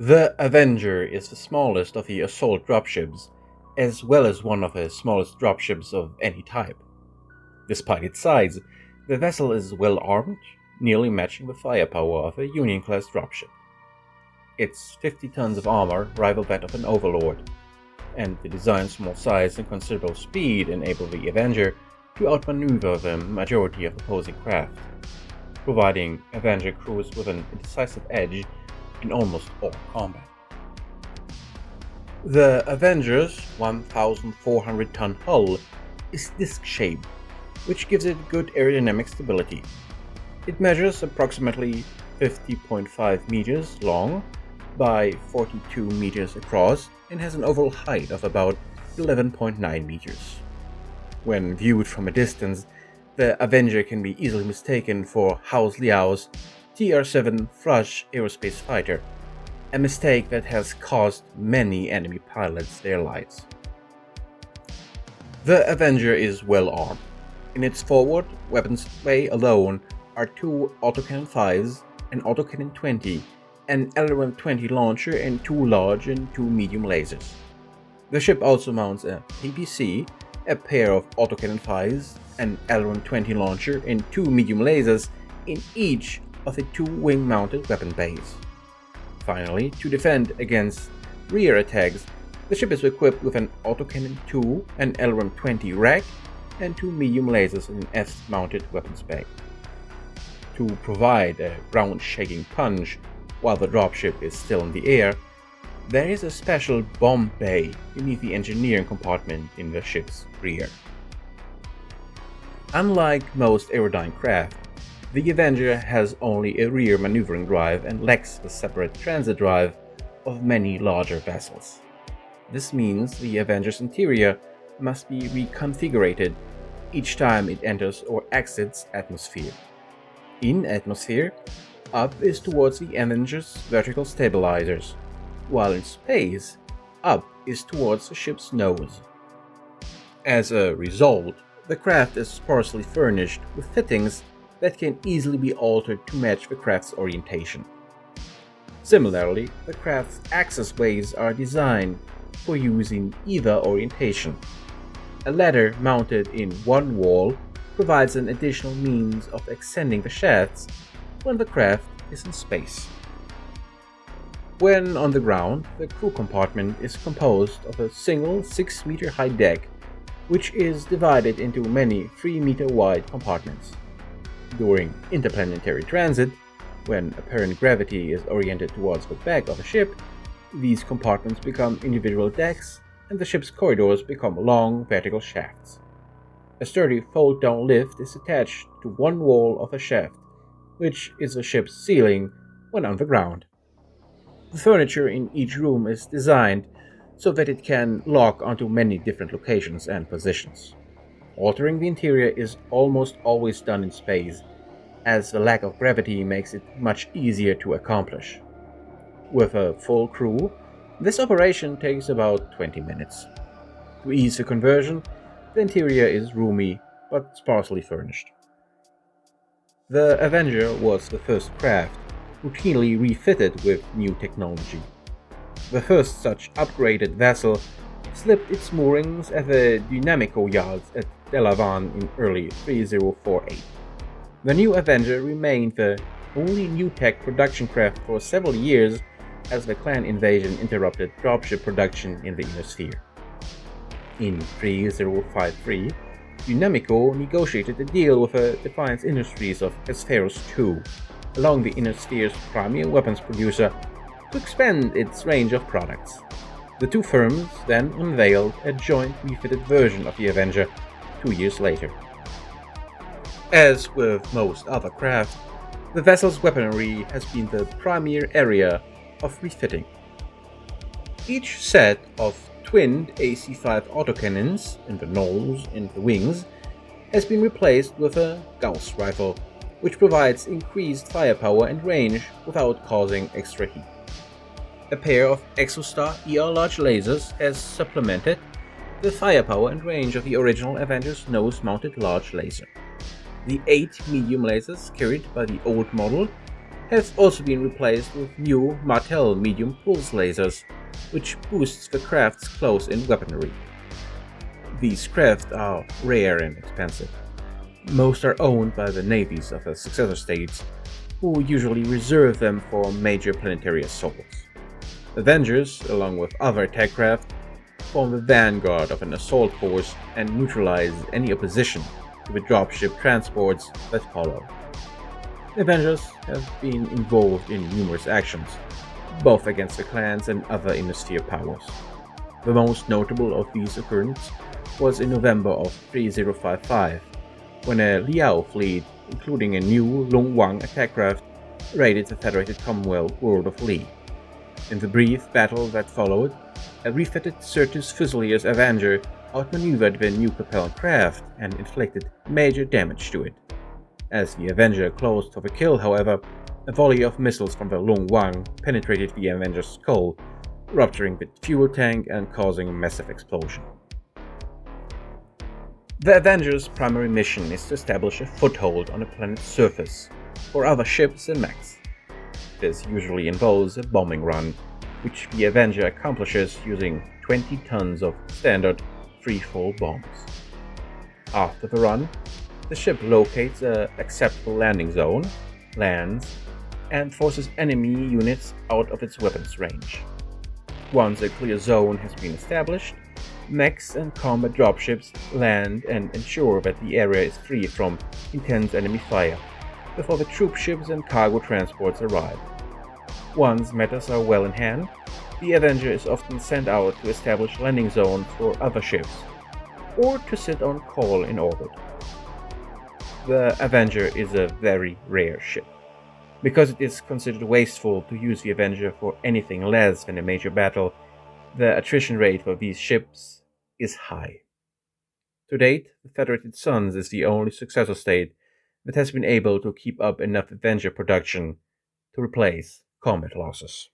The Avenger is the smallest of the assault dropships, as well as one of the smallest dropships of any type. Despite its size, the vessel is well armed, nearly matching the firepower of a Union Class dropship. Its 50 tons of armor rival that of an Overlord, and the design's small size and considerable speed enable the Avenger to outmaneuver the majority of opposing craft, providing Avenger crews with an decisive edge in almost all combat. The Avenger's 1,400-ton hull is disc-shaped, which gives it good aerodynamic stability. It measures approximately 50.5 meters long by 42 meters across and has an overall height of about 11.9 meters. When viewed from a distance, the Avenger can be easily mistaken for House Liao's TR-7 Thrush aerospace fighter, a mistake that has cost many enemy pilots their lives. The Avenger is well armed. In its forward weapons bay alone are two autocannon 5s, an autocannon 20, an aerodyne 20 launcher, and two large and two medium lasers. The ship also mounts a PPC, a pair of autocannon 5s, an aerodyne 20 launcher, and two medium lasers in each of the two wing-mounted weapon bays. Finally, to defend against rear attacks, the ship is equipped with an autocannon 2, an aerodyne 20 rack, and two medium lasers in an F-mounted weapons bay. To provide a ground-shaking punch while the dropship is still in the air, there is a special bomb bay beneath the engineering compartment in the ship's rear. Unlike most aerodyne craft, the Avenger has only a rear maneuvering drive and lacks the separate transit drive of many larger vessels. This means the Avenger's interior must be reconfigured each time it enters or exits atmosphere. In atmosphere, up is towards the Avenger's vertical stabilizers, while in space, up is towards the ship's nose. As a result, the craft is sparsely furnished with fittings that can easily be altered to match the craft's orientation. Similarly, the craft's accessways are designed for use in either orientation. A ladder mounted in one wall provides an additional means of extending the shafts when the craft is in space. When on the ground, the crew compartment is composed of a single 6-meter high deck, which is divided into many 3-meter wide compartments. During interplanetary transit, when apparent gravity is oriented towards the back of a ship, these compartments become individual decks and the ship's corridors become long vertical shafts. A sturdy fold-down lift is attached to one wall of a shaft, which is the ship's ceiling when on the ground. The furniture in each room is designed so that it can lock onto many different locations and positions. Altering the interior is almost always done in space, as the lack of gravity makes it much easier to accomplish. With a full crew, this operation takes about 20 minutes. To ease the conversion, the interior is roomy but sparsely furnished. The Avenger was the first craft routinely refitted with new technology. The first such upgraded vessel slipped its moorings at the Dynamico yards at Delavan in early 3048. The new Avenger remained the only new tech production craft for several years as the clan invasion interrupted dropship production in the Inner Sphere. In 3053, Dynamico negotiated a deal with the Defiance Industries of Hesperos II, along the Inner Sphere's premier weapons producer, to expand its range of products. The two firms then unveiled a joint refitted version of the Avenger 2 years later. As with most other craft, the vessel's weaponry has been the premier area of refitting. Each set of twinned AC-5 autocannons in the nose and the wings has been replaced with a Gauss rifle, which provides increased firepower and range without causing extra heat. A pair of Exostar ER large lasers has supplemented the firepower and range of the original Avenger's nose-mounted large laser. The 8 medium lasers carried by the old model have also been replaced with new Martel medium pulse lasers, which boosts the craft's close-in weaponry. These craft are rare and expensive. Most are owned by the navies of the successor states, who usually reserve them for major planetary assaults. Avengers, along with other attack craft, form the vanguard of an assault force and neutralize any opposition to the dropship transports that follow. Avengers have been involved in numerous actions, both against the clans and other Hemisphere powers. The most notable of these occurrences was in November of 3055, when a Liao fleet, including a new Long Wang attack craft, raided the Federated Commonwealth world of Li. In the brief battle that followed, a refitted Certus Fusiliers Avenger outmaneuvered the new propellant craft and inflicted major damage to it. As the Avenger closed for the kill, however, a volley of missiles from the Long Wang penetrated the Avenger's skull, rupturing the fuel tank and causing a massive explosion. The Avenger's primary mission is to establish a foothold on a planet's surface for other ships and mechs. This usually involves a bombing run, which the Avenger accomplishes using 20 tons of standard freefall bombs. After the run, the ship locates an acceptable landing zone, lands, and forces enemy units out of its weapons range. Once a clear zone has been established, mechs and combat dropships land and ensure that the area is free from intense enemy fire before the troop ships and cargo transports arrive. Once matters are well in hand, the Avenger is often sent out to establish landing zones for other ships, or to sit on call in orbit. The Avenger is a very rare ship. Because it is considered wasteful to use the Avenger for anything less than a major battle, the attrition rate for these ships is high. To date, the Federated Suns is the only successor state that has been able to keep up enough Avenger production to replace combat losses.